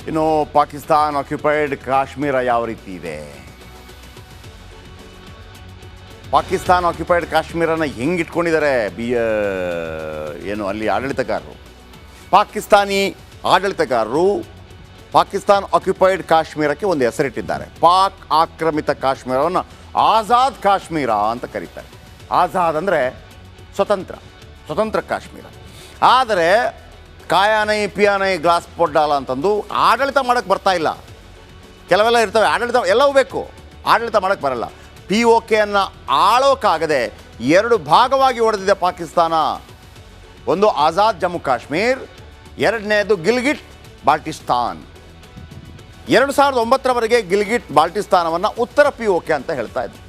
ಇನ್ನು ಪಾಕಿಸ್ತಾನ್ ಆಕ್ಯುಪೈಡ್ ಕಾಶ್ಮೀರ ಯಾವ ರೀತಿ ಇದೆ? ಪಾಕಿಸ್ತಾನ್ ಆಕ್ಯುಪೈಡ್ ಕಾಶ್ಮೀರನ ಹೆಂಗೆ ಇಟ್ಕೊಂಡಿದ್ದಾರೆ ಏನು ಅಲ್ಲಿ ಆಡಳಿತಗಾರರು, ಪಾಕಿಸ್ತಾನಿ ಆಡಳಿತಗಾರರು ಪಾಕಿಸ್ತಾನ್ ಆಕ್ಯುಪೈಡ್ ಕಾಶ್ಮೀರಕ್ಕೆ ಒಂದು ಹೆಸರಿಟ್ಟಿದ್ದಾರೆ. ಪಾಕ್ ಆಕ್ರಮಿತ ಕಾಶ್ಮೀರವನ್ನು ಆಜಾದ್ ಕಾಶ್ಮೀರ ಅಂತ ಕರೀತಾರೆ. ಆಜಾದ್ ಅಂದರೆ ಸ್ವತಂತ್ರ ಕಾಶ್ಮೀರ. ಆದರೆ ಕಾಯಾನೈ ಪಿಯಾನೈ ಗ್ಲಾಸ್ ಪೊಡ್ಡಾಲ ಅಂತಂದು ಆಡಳಿತ ಮಾಡೋಕ್ಕೆ ಬರ್ತಾ ಇಲ್ಲ. ಕೆಲವೆಲ್ಲ ಇರ್ತವೆ, ಆಡಳಿತ ಎಲ್ಲವೂ ಬೇಕು, ಆಡಳಿತ ಮಾಡೋಕ್ಕೆ ಬರಲ್ಲ. POKಯನ್ನು ಆಳೋಕ್ಕಾಗದೆ ಎರಡು ಭಾಗವಾಗಿ ಹೊಡೆದಿದೆ ಪಾಕಿಸ್ತಾನ. ಒಂದು ಆಜಾದ್ ಜಮ್ಮು ಕಾಶ್ಮೀರ್, ಎರಡನೇದು ಗಿಲ್ಗಿಟ್ ಬಾಲ್ಟಿಸ್ತಾನ್. 2009ರವರೆಗೆ ಗಿಲ್ಗಿಟ್ ಬಾಲ್ಟಿಸ್ತಾನವನ್ನು ಉತ್ತರ POK ಅಂತ ಹೇಳ್ತಾ ಇದ್ರು.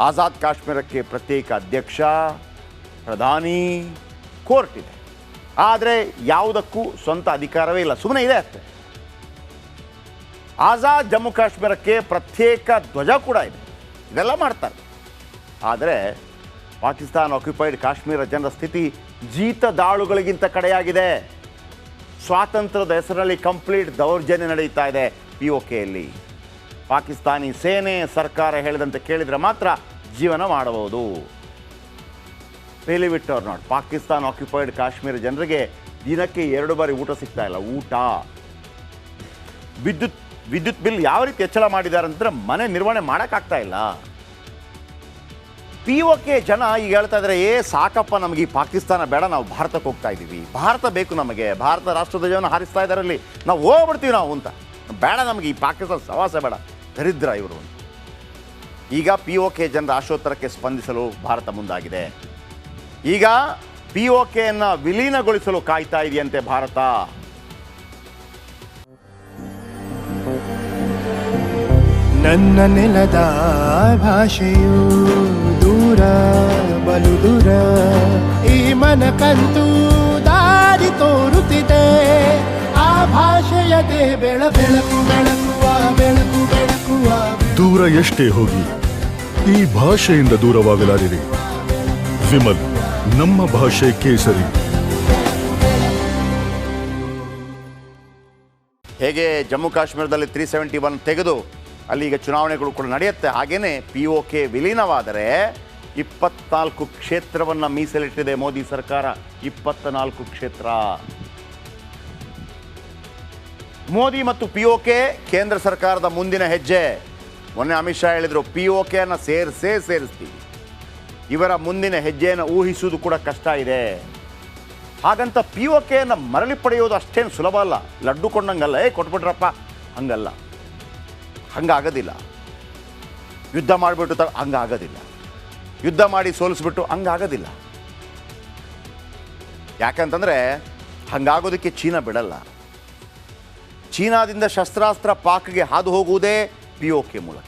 ಆಜಾದ್ ಕಾಶ್ಮೀರಕ್ಕೆ ಪ್ರತ್ಯೇಕ ಅಧ್ಯಕ್ಷ, ಪ್ರಧಾನಿ, ಕೋರ್ಟ್ ಇದೆ. ಆದರೆ ಯಾವುದಕ್ಕೂ ಸ್ವಂತ ಅಧಿಕಾರವೇ ಇಲ್ಲ, ಸುಮ್ಮನೆ ಇದೆ ಅಷ್ಟೇ. ಆಜಾದ್ ಜಮ್ಮು ಕಾಶ್ಮೀರಕ್ಕೆ ಪ್ರತ್ಯೇಕ ಧ್ವಜ ಕೂಡ ಇದೆ, ಇದೆಲ್ಲ ಮಾಡ್ತಾರೆ. ಆದರೆ ಪಾಕಿಸ್ತಾನ್ ಆಕ್ಯುಪೈಡ್ ಕಾಶ್ಮೀರ ಜನರ ಸ್ಥಿತಿ ಜೀತದಾಳುಗಳಿಗಿಂತ ಕಡೆಯಾಗಿದೆ. ಸ್ವಾತಂತ್ರ್ಯದ ಹೆಸರಲ್ಲಿ ಕಂಪ್ಲೀಟ್ ದೌರ್ಜನ್ಯ ನಡೀತಾ ಇದೆ POKಯಲ್ಲಿ. ಪಾಕಿಸ್ತಾನಿ ಸೇನೆ ಸರ್ಕಾರ ಹೇಳಿದಂತೆ ಕೇಳಿದರೆ ಮಾತ್ರ ಜೀವನ ಮಾಡಬಹುದು. Believe it or not, Pakistan occupied Kashmir ಜನರಿಗೆ ದಿನಕ್ಕೆ 2 ಬಾರಿ ಊಟ ಸಿಗ್ತಾ ಇಲ್ಲ. ಊಟ, ವಿದ್ಯುತ್ ಬಿಲ್ ಯಾವ ರೀತಿ ಹೆಚ್ಚಳ ಮಾಡಿದ್ದಾರೆ ಅಂತಂದರೆ ಮನೆ ನಿರ್ವಹಣೆ ಮಾಡೋಕ್ಕಾಗ್ತಾ ಇಲ್ಲ. POK ಜನ ಈಗ ಹೇಳ್ತಾ ಇದ್ದಾರೆ, ಸಾಕಪ್ಪ ನಮಗೆ ಈ ಪಾಕಿಸ್ತಾನ ಬೇಡ, ನಾವು ಭಾರತಕ್ಕೆ ಹೋಗ್ತಾ ಇದ್ದೀವಿ, ಭಾರತ ಬೇಕು ನಮಗೆ, ಭಾರತ ರಾಷ್ಟ್ರಧ್ವಜವನ್ನು ಹಾರಿಸ್ತಾ ಇದ್ದಾರಲ್ಲಿ, ನಾವು ಹೋಗ್ಬಿಡ್ತೀವಿ ನಾವು ಅಂತ, ಬೇಡ ನಮಗೆ ಈ ಪಾಕಿಸ್ತಾನ ಸವಾಸ ಬೇಡ, ದರಿದ್ರ ಇವರು ಅಂತ. ಈಗ POK ಜನರ ಆಶೋತ್ತರಕ್ಕೆ ಸ್ಪಂದಿಸಲು ಭಾರತ ಮುಂದಾಗಿದೆ. ಈಗ POKಯನ್ನು ವಿಲೀನಗೊಳಿಸಲು ಕಾಯ್ತಾ ಇದೆಯಂತೆ ಭಾರತ. ನನ್ನ ನೆಲದ ಭಾಷೆಯು ದೂರ ಬಲು ದೂರ, ಈ ಮನಕಂತೂ ದಾರಿ ತೋರುತ್ತಿದೆ. ಆ ಭಾಷೆಯದೇ ಬೆಳಕುವ ದೂರ ಎಷ್ಟೇ ಹೋಗಿ ಈ ಭಾಷೆಯಿಂದ ದೂರವಾಗಲಾರಿರಿ. ವಿಮಲ್, ನಮ್ಮ ಭಾಷೆ ಕೇಸರಿ. ಹೇಗೆ ಜಮ್ಮು ಕಾಶ್ಮೀರದಲ್ಲಿ 371 ತೆಗೆದು ಅಲ್ಲಿ ಈಗ ಚುನಾವಣೆಗಳು ಕೂಡ ನಡೆಯುತ್ತೆ, ಹಾಗೇನೆ POK ವಿಲೀನವಾದರೆ 24 ಕ್ಷೇತ್ರವನ್ನು ಮೀಸಲಿಟ್ಟಿದೆ ಮೋದಿ ಸರ್ಕಾರ. 24 ಕ್ಷೇತ್ರ. ಮೋದಿ ಮತ್ತು POK ಕೇಂದ್ರ ಸರ್ಕಾರದ ಮುಂದಿನ ಹೆಜ್ಜೆ. ಮೊನ್ನೆ ಅಮಿತ್ ಶಾ ಹೇಳಿದರು, POKಯನ್ನು ಸೇರಿಸ್ತೀವಿ. ಇವರ ಮುಂದಿನ ಹೆಜ್ಜೆಯನ್ನು ಊಹಿಸುವುದು ಕೂಡ ಕಷ್ಟ ಇದೆ. ಹಾಗಂತ POKಯನ್ನು ಮರಳಿ ಪಡೆಯೋದು ಅಷ್ಟೇನು ಸುಲಭ ಅಲ್ಲ. ಲಡ್ಡು ಕೊಂಡಂಗಲ್ಲ, ಕೊಟ್ಬಿಟ್ರಪ್ಪ ಹಂಗಲ್ಲ, ಹಂಗಾಗೋದಿಲ್ಲ. ಯುದ್ಧ ಮಾಡಿಬಿಟ್ಟು ಹಂಗಾಗೋದಿಲ್ಲ, ಯುದ್ಧ ಮಾಡಿ ಸೋಲಿಸ್ಬಿಟ್ಟು ಹಂಗಾಗೋದಿಲ್ಲ. ಯಾಕಂತಂದರೆ ಹಂಗಾಗೋದಕ್ಕೆ ಚೀನಾ ಬಿಡಲ್ಲ. ಚೀನಾದಿಂದ ಶಸ್ತ್ರಾಸ್ತ್ರ ಪಾಕ್ಗೆ ಹಾದು ಹೋಗುವುದೇ POK ಮೂಲಕ.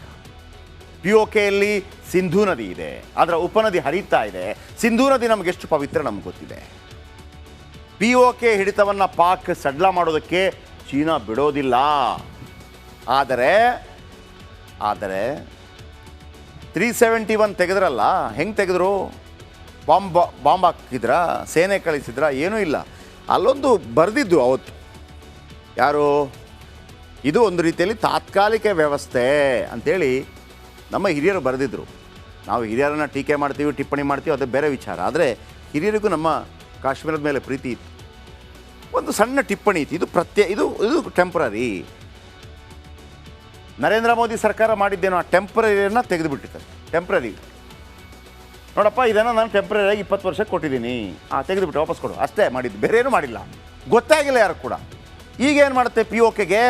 POKಯಲ್ಲಿ ಸಿಂಧೂ ನದಿ ಇದೆ, ಅದರ ಉಪನದಿ ಹರಿತಾ ಇದೆ. ಸಿಂಧೂ ನದಿ ನಮಗೆಷ್ಟು ಪವಿತ್ರ ನಮ್ಗೆ ಗೊತ್ತಿದೆ. POK ಹಿಡಿತವನ್ನು ಪಾಕ್ ಸಡ್ಲ ಮಾಡೋದಕ್ಕೆ ಚೀನಾ ಬಿಡೋದಿಲ್ಲ. ಆದರೆ 371 ತೆಗೆದ್ರಲ್ಲ, ಹೆಂಗೆ ತೆಗೆದ್ರು? ಬಾಂಬ್ ಹಾಕಿದ್ರಾ, ಸೇನೆ ಕಳಿಸಿದ್ರಾ? ಏನೂ ಇಲ್ಲ. ಅಲ್ಲೊಂದು ಬರೆದಿದ್ದು ಅವತ್ತು, ಯಾರು ಇದು ಒಂದು ರೀತಿಯಲ್ಲಿ ತಾತ್ಕಾಲಿಕ ವ್ಯವಸ್ಥೆ ಅಂಥೇಳಿ ನಮ್ಮ ಹಿರಿಯರು ಬರೆದಿದ್ದರು. ನಾವು ಹಿರಿಯರನ್ನು ಟೀಕೆ ಮಾಡ್ತೀವಿ, ಟಿಪ್ಪಣಿ ಮಾಡ್ತೀವಿ, ಅದು ಬೇರೆ ವಿಚಾರ. ಆದರೆ ಹಿರಿಯರಿಗೂ ನಮ್ಮ ಕಾಶ್ಮೀರದ ಮೇಲೆ ಪ್ರೀತಿ ಇತ್ತು. ಒಂದು ಸಣ್ಣ ಟಿಪ್ಪಣಿ ಇತ್ತು, ಇದು ಟೆಂಪ್ರರಿ. ನರೇಂದ್ರ ಮೋದಿ ಸರ್ಕಾರ ಮಾಡಿದ್ದೇನೋ ಆ ಟೆಂಪ್ರರಿಯನ್ನು ತೆಗೆದುಬಿಟ್ಟಿದ್ದಾರೆ. ಟೆಂಪ್ರರಿ ನೋಡಪ್ಪ, ಇದನ್ನು ನಾನು ಟೆಂಪ್ರರಿಯಾಗಿ 20 ವರ್ಷಕ್ಕೆ ಕೊಟ್ಟಿದ್ದೀನಿ, ತೆಗೆದುಬಿಟ್ಟು ವಾಪಸ್ ಕೊಡು, ಅಷ್ಟೇ ಮಾಡಿದ್ದು, ಬೇರೆ ಏನೂ ಮಾಡಿಲ್ಲ. ಗೊತ್ತಾಗಿಲ್ಲ ಯಾರು ಕೂಡ. ಈಗೇನು ಮಾಡುತ್ತೆ POKಗೆ?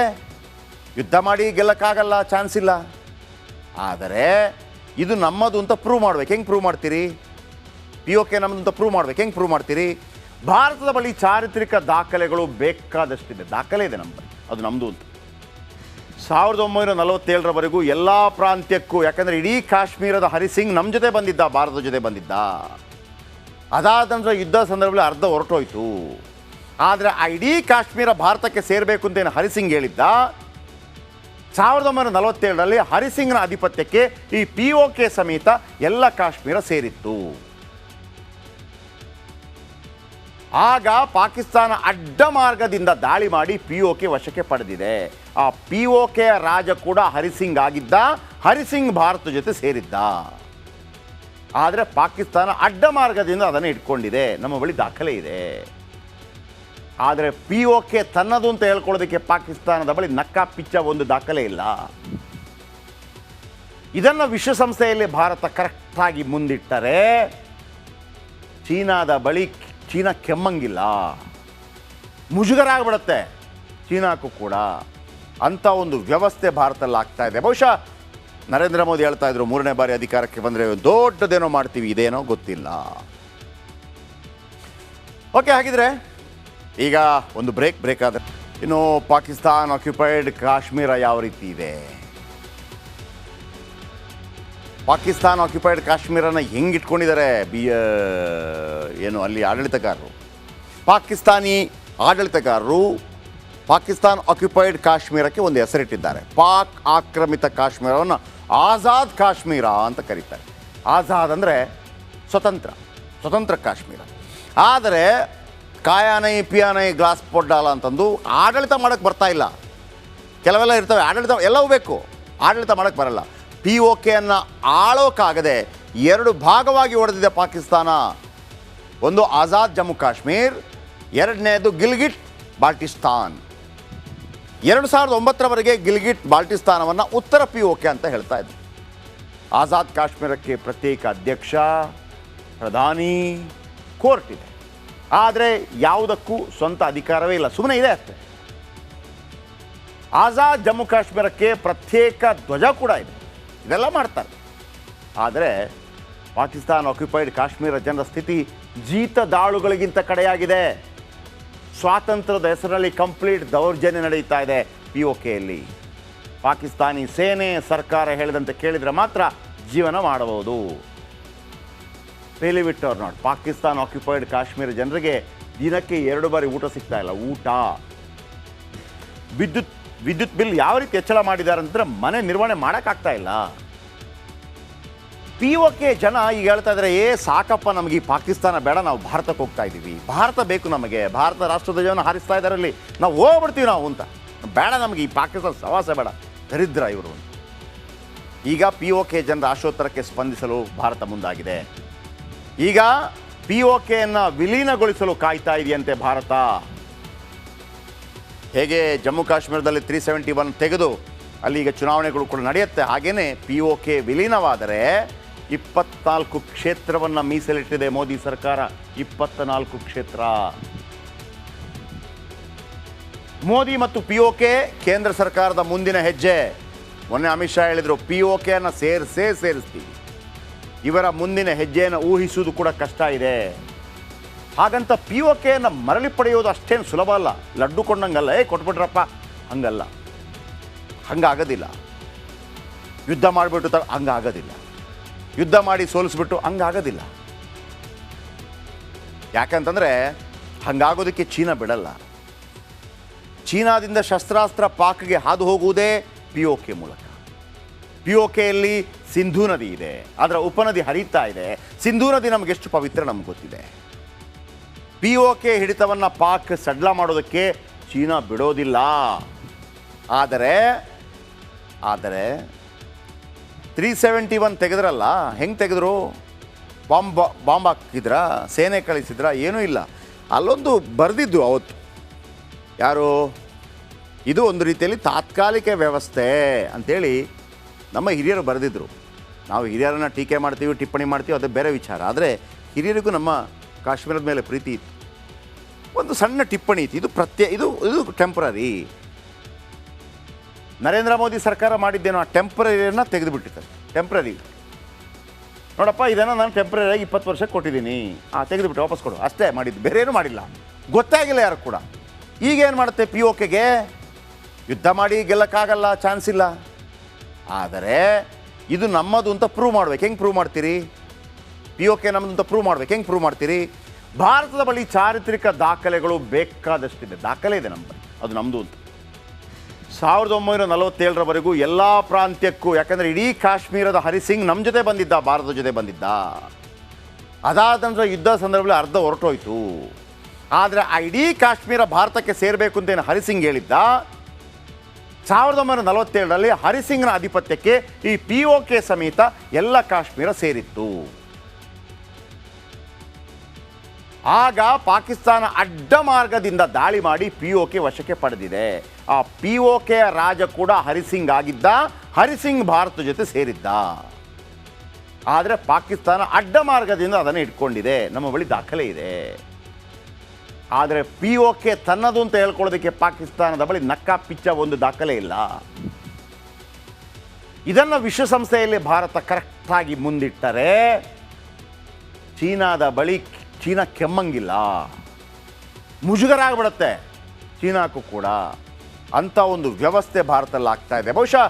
ಯುದ್ಧ ಮಾಡಿ ಗೆಲ್ಲಕ್ಕಾಗಲ್ಲ, ಚಾನ್ಸ್ ಇಲ್ಲ. ಆದರೆ ಇದು ನಮ್ಮದು ಅಂತ ಪ್ರೂವ್ ಮಾಡ್ಬೇಕು. ಹೆಂಗೆ ಪ್ರೂವ್ ಮಾಡ್ತೀರಿ? POK ನಮ್ಮದು ಅಂತ ಪ್ರೂವ್ ಮಾಡ್ಬೇಕು. ಹೆಂಗೆ ಪ್ರೂವ್ ಮಾಡ್ತೀರಿ? ಭಾರತದ ಬಳಿ ಚಾರಿತ್ರಿಕ ದಾಖಲೆಗಳು ಬೇಕಾದಷ್ಟಿದೆ, ದಾಖಲೆ ಇದೆ ನಮ್ಮ ಬಳಿ, ಅದು ನಮ್ಮದು ಅಂತ. 1947ರವರೆಗೂ ಎಲ್ಲ ಪ್ರಾಂತ್ಯಕ್ಕೂ, ಯಾಕಂದರೆ ಇಡೀ ಕಾಶ್ಮೀರದ ಹರಿಸಿಂಗ್ ನಮ್ಮ ಜೊತೆ ಬಂದಿದ್ದ, ಭಾರತದ ಜೊತೆ ಬಂದಿದ್ದ. ಅದಾದ ನಂತರ ಯುದ್ಧ ಸಂದರ್ಭದಲ್ಲಿ ಅರ್ಧ ಹೊರಟೋಯ್ತು. ಆದರೆ ಆ ಇಡೀ ಕಾಶ್ಮೀರ ಭಾರತಕ್ಕೆ ಸೇರಬೇಕು ಅಂತೇನು ಹರಿಸಿಂಗ್ ಹೇಳಿದ್ದ, 1947ರಲ್ಲಿ ಹರಿಸಿಂಗ್ನ ಆಧಿಪತ್ಯಕ್ಕೆ ಈ POK ಸಮೇತ ಎಲ್ಲ ಕಾಶ್ಮೀರ ಸೇರಿತ್ತು. ಆಗ ಪಾಕಿಸ್ತಾನ ಅಡ್ಡ ಮಾರ್ಗದಿಂದ ದಾಳಿ ಮಾಡಿ POK ವಶಕ್ಕೆ ಪಡೆದಿದೆ. ಆ POK ರಾಜ ಕೂಡ ಹರಿಸಿಂಗ್ ಆಗಿದ್ದ, ಹರಿಸಿಂಗ್ ಭಾರತ ಜೊತೆ ಸೇರಿದ್ದ. ಆದರೆ ಪಾಕಿಸ್ತಾನ ಅಡ್ಡ ಮಾರ್ಗದಿಂದ ಅದನ್ನು ಇಟ್ಕೊಂಡಿದೆ, ನಮ್ಮ ಬಳಿ ದಾಖಲೆ ಇದೆ. ಆದರೆ POK ತನ್ನದು ಅಂತ ಹೇಳ್ಕೊಳ್ಳೋದಕ್ಕೆ ಪಾಕಿಸ್ತಾನದ ಬಳಿ ನಕ್ಕ ಪಿಚ್ಚ ಒಂದು ದಾಖಲೆ ಇಲ್ಲ. ಇದನ್ನು ವಿಶ್ವಸಂಸ್ಥೆಯಲ್ಲಿ ಭಾರತ ಕರೆಕ್ಟಾಗಿ ಮುಂದಿಟ್ಟರೆ ಚೀನಾದ ಬಳಿ ಚೀನಾ ಕೆಮ್ಮಂಗಿಲ್ಲ, ಮುಜುಗರ ಆಗಿಬಿಡುತ್ತೆ ಚೀನಾಕ್ಕೂ ಕೂಡ. ಅಂಥ ಒಂದು ವ್ಯವಸ್ಥೆ ಭಾರತದಲ್ಲಿ ಆಗ್ತಾ ಇದೆ. ಬಹುಶಃ ನರೇಂದ್ರ ಮೋದಿ ಹೇಳ್ತಾ ಇದ್ರು 3ನೇ ಬಾರಿ ಅಧಿಕಾರಕ್ಕೆ ಬಂದರೆ ದೊಡ್ಡದೇನೋ ಮಾಡ್ತೀವಿ, ಇದೇನೋ ಗೊತ್ತಿಲ್ಲ. ಓಕೆ, ಹಾಗಿದ್ರೆ ಈಗ ಒಂದು ಬ್ರೇಕ್ ಆದರೆ ಇನ್ನು ಪಾಕಿಸ್ತಾನ್ ಆಕ್ಯುಪೈಡ್ ಕಾಶ್ಮೀರ ಯಾವ ರೀತಿ ಇದೆ, ಪಾಕಿಸ್ತಾನ್ ಆಕ್ಯುಪೈಡ್ ಕಾಶ್ಮೀರನ ಹೆಂಗೆ ಇಟ್ಕೊಂಡಿದ್ದಾರೆ ಏನು ಅಲ್ಲಿ ಆಡಳಿತಗಾರರು, ಪಾಕಿಸ್ತಾನಿ ಆಡಳಿತಗಾರರು ಪಾಕಿಸ್ತಾನ್ ಆಕ್ಯುಪೈಡ್ ಕಾಶ್ಮೀರಕ್ಕೆ ಒಂದು ಹೆಸರಿಟ್ಟಿದ್ದಾರೆ. ಪಾಕ್ ಆಕ್ರಮಿತ ಕಾಶ್ಮೀರವನ್ನು ಆಜಾದ್ ಕಾಶ್ಮೀರ ಅಂತ ಕರೀತಾರೆ. ಆಜಾದ್ ಅಂದರೆ ಸ್ವತಂತ್ರ ಕಾಶ್ಮೀರ. ಆದರೆ ಕಾಯಾನೈ ಪಿಯಾನೈ ಗ್ಲಾಸ್ ಪೊಡ್ಡಾಲ ಅಂತಂದು ಆಡಳಿತ ಮಾಡೋಕ್ಕೆ ಬರ್ತಾ ಇಲ್ಲ. ಕೆಲವೆಲ್ಲ ಇರ್ತವೆ, ಆಡಳಿತ ಎಲ್ಲವೂ ಬೇಕು, ಆಡಳಿತ ಮಾಡೋಕ್ಕೆ ಬರಲ್ಲ. POKಯನ್ನು ಆಳೋಕ್ಕಾಗದೆ 2 ಭಾಗವಾಗಿ ಹೊಡೆದಿದೆ ಪಾಕಿಸ್ತಾನ. ಒಂದು ಆಜಾದ್ ಜಮ್ಮು ಕಾಶ್ಮೀರ್, ಎರಡನೇದು ಗಿಲ್ಗಿಟ್ ಬಾಲ್ಟಿಸ್ತಾನ್. 2009ರವರೆಗೆ ಗಿಲ್ಗಿಟ್ ಬಾಲ್ಟಿಸ್ತಾನವನ್ನು ಉತ್ತರ POK ಅಂತ ಹೇಳ್ತಾ ಇದ್ರು. ಆಜಾದ್ ಕಾಶ್ಮೀರಕ್ಕೆ ಪ್ರತ್ಯೇಕ ಅಧ್ಯಕ್ಷ, ಪ್ರಧಾನಿ, ಕೋರ್ಟ್ ಇದೆ. ಆದರೆ ಯಾವುದಕ್ಕೂ ಸ್ವಂತ ಅಧಿಕಾರವೇ ಇಲ್ಲ, ಸುಮ್ಮನೆ ಇದೆ ಅಷ್ಟೇ. ಆಜಾದ್ ಜಮ್ಮು ಕಾಶ್ಮೀರಕ್ಕೆ ಪ್ರತ್ಯೇಕ ಧ್ವಜ ಕೂಡ ಇದೆ, ಇದೆಲ್ಲ ಮಾಡ್ತಾರೆ. ಆದರೆ ಪಾಕಿಸ್ತಾನ ಆಕ್ಯುಪೈಡ್ ಕಾಶ್ಮೀರ ಜನರ ಸ್ಥಿತಿ ಜೀತದಾಳುಗಳಿಗಿಂತ ಕಡೆಯಾಗಿದೆ. ಸ್ವಾತಂತ್ರ್ಯದ ಹೆಸರಿನಲ್ಲಿ ಕಂಪ್ಲೀಟ್ ದೌರ್ಜನ್ಯ ನಡೀತಾ ಇದೆ POKಯಲ್ಲಿ. ಪಾಕಿಸ್ತಾನಿ ಸೇನೆ ಸರ್ಕಾರ ಹೇಳಿದಂತೆ ಕೇಳಿದರೆ ಮಾತ್ರ ಜೀವನ ಮಾಡಬಹುದು. ಪೇಲಿಬಿಟ್ಟವ್ರು ನೋಡಿ, ಪಾಕಿಸ್ತಾನ ಆಕ್ಯುಪೈಡ್ ಕಾಶ್ಮೀರ ಜನರಿಗೆ ದಿನಕ್ಕೆ 2 ಬಾರಿ ಊಟ ಸಿಗ್ತಾ ಇಲ್ಲ. ಊಟ, ವಿದ್ಯುತ್ ಬಿಲ್ ಯಾವ ರೀತಿ ಹೆಚ್ಚಳ ಮಾಡಿದ್ದಾರೆ ಅಂತಂದ್ರೆ ಮನೆ ನಿರ್ವಹಣೆ ಮಾಡೋಕ್ಕಾಗ್ತಾ ಇಲ್ಲ. POK ಜನ ಈಗ ಹೇಳ್ತಾ ಇದ್ದಾರೆ, ಸಾಕಪ್ಪ ನಮಗೆ ಈ ಪಾಕಿಸ್ತಾನ ಬೇಡ, ನಾವು ಭಾರತಕ್ಕೆ ಹೋಗ್ತಾ ಇದ್ದೀವಿ, ಭಾರತ ಬೇಕು ನಮಗೆ, ಭಾರತ ರಾಷ್ಟ್ರಧ್ವಜವನ್ನು ಹಾರಿಸ್ತಾ ಇದ್ದಾರೆ ಅಲ್ಲಿ, ನಾವು ಹೋಗ್ಬಿಡ್ತೀವಿ ನಾವು ಅಂತ, ಬೇಡ ನಮಗೆ ಈ ಪಾಕಿಸ್ತಾನ ಸವಾಸ ಬೇಡ, ದರಿದ್ರ ಇವರು ಅಂತ. ಈಗ POK ಜನರ ಆಶೋತ್ತರಕ್ಕೆ ಸ್ಪಂದಿಸಲು ಭಾರತ ಮುಂದಾಗಿದೆ. ಈಗ POKಯನ್ನು ವಿಲೀನಗೊಳಿಸಲು ಕಾಯ್ತಾ ಇದೆಯಂತೆ ಭಾರತ. ಹೇಗೆ ಜಮ್ಮು ಕಾಶ್ಮೀರದಲ್ಲಿ 371 ತೆಗೆದು ಅಲ್ಲಿ ಈಗ ಚುನಾವಣೆಗಳು ಕೂಡ ನಡೆಯುತ್ತೆ, ಹಾಗೆಯೇ POK ವಿಲೀನವಾದರೆ 24 ಕ್ಷೇತ್ರವನ್ನು ಮೀಸಲಿಟ್ಟಿದೆ ಮೋದಿ ಸರ್ಕಾರ. 24 ಕ್ಷೇತ್ರ. ಮೋದಿ ಮತ್ತು POK ಕೇಂದ್ರ ಸರ್ಕಾರದ ಮುಂದಿನ ಹೆಜ್ಜೆ. ಮೊನ್ನೆ ಅಮಿತ್ ಶಾ ಹೇಳಿದರು, POKಯನ್ನು ಸೇರಿಸ್ತೀವಿ. ಇವರ ಮುಂದಿನ ಹೆಜ್ಜೆಯನ್ನು ಊಹಿಸುವುದು ಕೂಡ ಕಷ್ಟ ಇದೆ. ಹಾಗಂತ POKಯನ್ನು ಮರಳಿ ಪಡೆಯೋದು ಅಷ್ಟೇನು ಸುಲಭ ಅಲ್ಲ. ಲಡ್ಡು ಕೊಂಡಂಗಲ್ಲ, ಕೊಟ್ಬಿಟ್ರಪ್ಪ ಹಂಗಲ್ಲ, ಹಂಗಾಗೋದಿಲ್ಲ. ಯುದ್ಧ ಮಾಡಿಬಿಟ್ಟು ಹಂಗಾಗೋದಿಲ್ಲ, ಯುದ್ಧ ಮಾಡಿ ಸೋಲಿಸ್ಬಿಟ್ಟು ಹಂಗಾಗೋದಿಲ್ಲ. ಯಾಕಂತಂದರೆ ಹಂಗಾಗೋದಕ್ಕೆ ಚೀನಾ ಬಿಡಲ್ಲ. ಚೀನಾದಿಂದ ಶಸ್ತ್ರಾಸ್ತ್ರ ಪಾಕ್ಗೆ ಹಾದು ಹೋಗುವುದೇ POK ಮೂಲಕ. POKಯಲ್ಲಿ ಸಿಂಧೂ ನದಿ ಇದೆ, ಅದರ ಉಪನದಿ ಹರಿತಾ ಇದೆ. ಸಿಂಧೂ ನದಿ ನಮಗೆಷ್ಟು ಪವಿತ್ರ ನಮ್ಗೆ ಗೊತ್ತಿದೆ. POK ಹಿಡಿತವನ್ನು ಪಾಕ್ ಸಡ್ಲ ಮಾಡೋದಕ್ಕೆ ಚೀನಾ ಬಿಡೋದಿಲ್ಲ. ಆದರೆ 371 ತೆಗೆದ್ರಲ್ಲ, ಹೆಂಗೆ ತೆಗೆದ್ರು? ಬಾಂಬ್ ಹಾಕಿದ್ರ, ಸೇನೆ ಕಳಿಸಿದ್ರ? ಏನೂ ಇಲ್ಲ. ಅಲ್ಲೊಂದು ಬರೆದಿದ್ದು ಅವತ್ತು ಯಾರು, ಇದು ಒಂದು ರೀತಿಯಲ್ಲಿ ತಾತ್ಕಾಲಿಕ ವ್ಯವಸ್ಥೆ ಅಂಥೇಳಿ ನಮ್ಮ ಹಿರಿಯರು ಬರೆದಿದ್ರು. ನಾವು ಹಿರಿಯರನ್ನು ಟೀಕೆ ಮಾಡ್ತೀವಿ, ಟಿಪ್ಪಣಿ ಮಾಡ್ತೀವಿ, ಅದು ಬೇರೆ ವಿಚಾರ. ಆದರೆ ಹಿರಿಯರಿಗೂ ನಮ್ಮ ಕಾಶ್ಮೀರದ ಮೇಲೆ ಪ್ರೀತಿ ಇತ್ತು. ಒಂದು ಸಣ್ಣ ಟಿಪ್ಪಣಿ ಇತ್ತು, ಇದು ಟೆಂಪ್ರರಿ. ನರೇಂದ್ರ ಮೋದಿ ಸರ್ಕಾರ ಮಾಡಿದ್ದೇನೋ ಆ ಟೆಂಪ್ರರಿಯನ್ನು ತೆಗೆದುಬಿಟ್ಟಿದ್ದಾರೆ. ಟೆಂಪ್ರರಿ ನೋಡಪ್ಪ, ಇದನ್ನು ನಾನು ಟೆಂಪ್ರರಿಯಾಗಿ 20 ವರ್ಷಕ್ಕೆ ಕೊಟ್ಟಿದ್ದೀನಿ, ತೆಗೆದುಬಿಟ್ಟು ವಾಪಸ್ ಕೊಡು, ಅಷ್ಟೇ ಮಾಡಿದ್ದು, ಬೇರೆ ಏನೂ ಮಾಡಿಲ್ಲ. ಗೊತ್ತಾಗಿಲ್ಲ ಯಾರು ಕೂಡ. ಈಗೇನು ಮಾಡುತ್ತೆ POKಗೆ? ಯುದ್ಧ ಮಾಡಿ ಗೆಲ್ಲಕ್ಕಾಗಲ್ಲ, ಚಾನ್ಸ್ ಇಲ್ಲ. ಆದರೆ ಇದು ನಮ್ಮದು ಅಂತ ಪ್ರೂವ್ ಮಾಡ್ಬೇಕು. ಹೆಂಗೆ ಪ್ರೂವ್ ಮಾಡ್ತೀರಿ? POK ನಮ್ಮದು ಅಂತ ಪ್ರೂವ್ ಮಾಡ್ಬೇಕು. ಹೆಂಗೆ ಪ್ರೂವ್ ಮಾಡ್ತೀರಿ? ಭಾರತದ ಬಳಿ ಚಾರಿತ್ರಿಕ ದಾಖಲೆಗಳು ಬೇಕಾದಷ್ಟಿದೆ. ದಾಖಲೆ ಇದೆ ನಮ್ಮ ಬಳಿ, ಅದು ನಮ್ಮದು ಅಂತ. 1947ರವರೆಗೂ ಎಲ್ಲ ಪ್ರಾಂತ್ಯಕ್ಕೂ, ಯಾಕಂದರೆ ಇಡೀ ಕಾಶ್ಮೀರದ ಹರಿಸಿಂಗ್ ನಮ್ಮ ಜೊತೆ ಬಂದಿದ್ದ, ಭಾರತದ ಜೊತೆ ಬಂದಿದ್ದ. ಅದಾದ ನಂತರ ಯುದ್ಧ ಸಂದರ್ಭದಲ್ಲಿ ಅರ್ಧ ಹೊರಟೋಯ್ತು. ಆದರೆ ಆ ಇಡೀ ಕಾಶ್ಮೀರ ಭಾರತಕ್ಕೆ ಸೇರಬೇಕು ಅಂತ ಏನು ಹರಿಸಿಂಗ್ ಹೇಳಿದ್ದ, 1947ರಲ್ಲಿ ಹರಿಸಿಂಗ್ನ ಆಧಿಪತ್ಯಕ್ಕೆ ಈ POK ಸಮೇತ ಎಲ್ಲ ಕಾಶ್ಮೀರ ಸೇರಿತ್ತು. ಆಗ ಪಾಕಿಸ್ತಾನ ಅಡ್ಡ ಮಾರ್ಗದಿಂದ ದಾಳಿ ಮಾಡಿ POK ವಶಕ್ಕೆ ಪಡೆದಿದೆ. ಆ POK ರಾಜ ಕೂಡ ಹರಿಸಿಂಗ್ ಆಗಿದ್ದ, ಹರಿಸಿಂಗ್ ಭಾರತ ಜೊತೆ ಸೇರಿದ್ದ. ಆದರೆ ಪಾಕಿಸ್ತಾನ ಅಡ್ಡ ಮಾರ್ಗದಿಂದ ಅದನ್ನು ಇಟ್ಕೊಂಡಿದೆ, ನಮ್ಮ ಬಳಿ ದಾಖಲೆ ಇದೆ. ಆದರೆ POK ತನ್ನದು ಅಂತ ಹೇಳ್ಕೊಳ್ಳೋದಕ್ಕೆ ಪಾಕಿಸ್ತಾನದ ಬಳಿ ನಕ್ಕ ಪಿಚ್ಚ ಒಂದು ದಾಖಲೆ ಇಲ್ಲ. ಇದನ್ನು ವಿಶ್ವಸಂಸ್ಥೆಯಲ್ಲಿ ಭಾರತ ಕರೆಕ್ಟಾಗಿ ಮುಂದಿಟ್ಟರೆ ಚೀನಾದ ಬಳಿ ಚೀನಾ ಕೆಮ್ಮಂಗಿಲ್ಲ, ಮುಜುಗರ ಆಗಿಬಿಡುತ್ತೆ ಚೀನಾಕ್ಕೂ ಕೂಡ. ಅಂಥ ಒಂದು ವ್ಯವಸ್ಥೆ ಭಾರತದಲ್ಲಿ ಆಗ್ತಾ ಇದೆ. ಬಹುಶಃ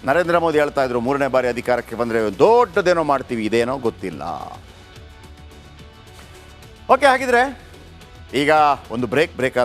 ನರೇಂದ್ರ ಮೋದಿ ಹೇಳ್ತಾ ಇದ್ರು 3ನೇ ಬಾರಿ ಅಧಿಕಾರಕ್ಕೆ ಬಂದರೆ ದೊಡ್ಡದೇನೋ ಮಾಡ್ತೀವಿ, ಇದೇನೋ ಗೊತ್ತಿಲ್ಲ. ಓಕೆ, ಹಾಗಿದ್ರೆ ಈಗ ಒಂದು ಬ್ರೇಕ್